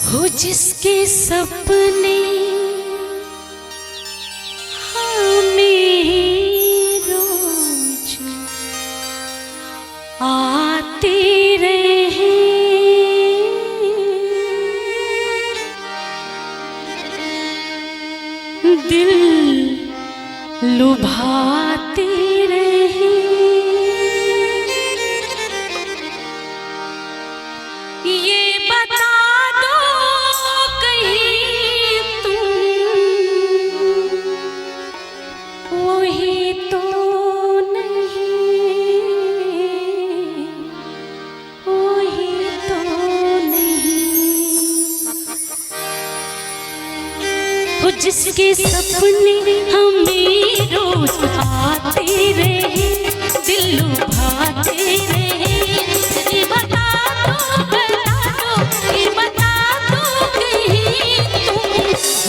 हो जिसके सपने हमें रोज आते रहे, दिल लुभाते रहे, ये बता दो कहीं तुम वही तो नहीं, वही तो नहीं। वो जिसके सपने हमें रोज आते रहे, दिल लुभाते रहे, ये बता दो ये बता दो कहीं तुम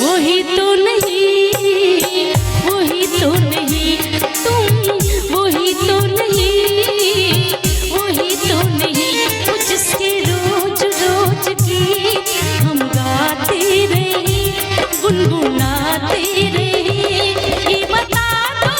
वही तो नहीं, वही तो नहीं, तुम वही तो नहीं, वही तो नहीं। वो जिसके रोज रोज गीत हम गाते रहे, गुनगुनाते रहे, ये बता दो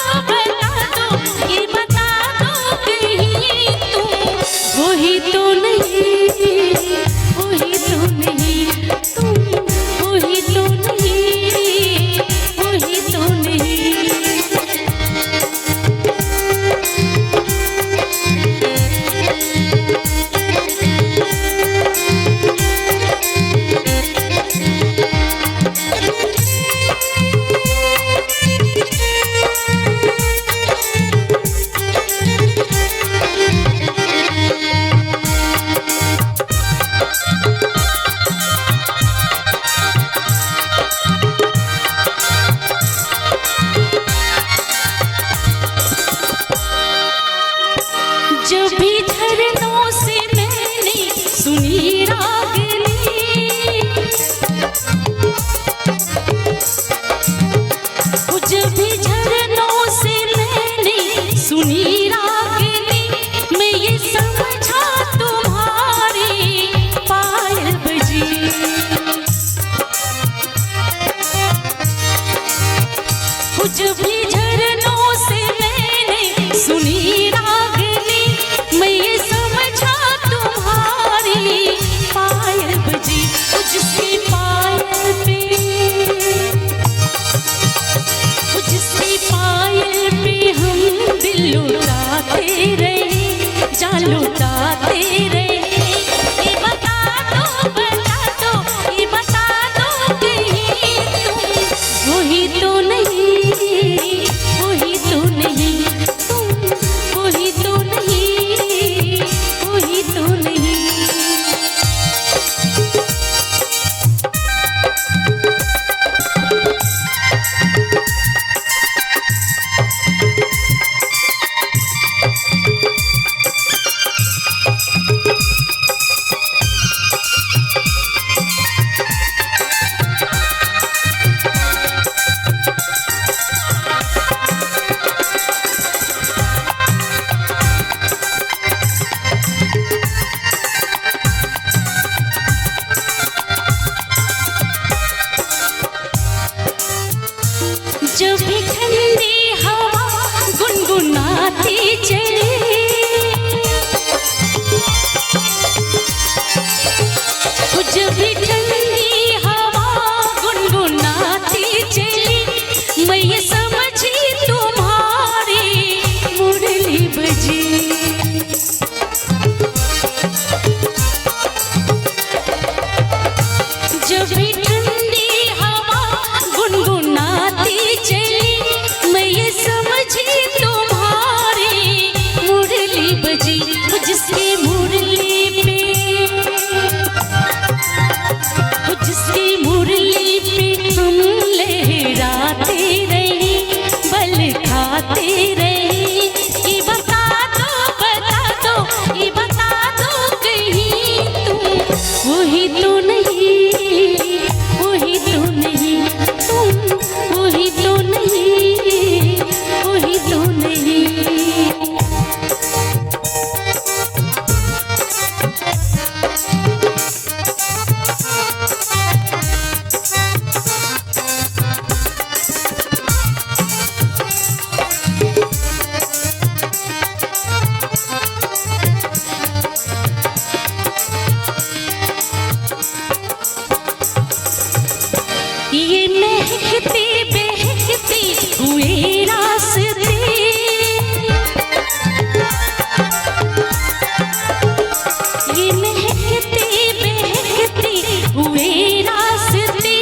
महकते महकते हुए रास्ते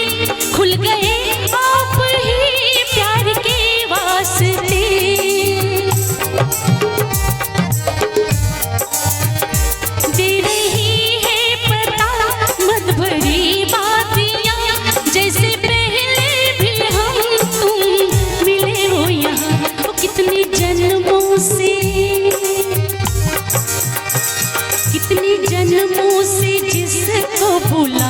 खुल गए आप ही प्यार के वास्ते। दे रही है पता मत भरी बातियां, जैसे पहले भी हम तुम मिले हो यहाँ। वो कितने जन्मों से जिसको भूला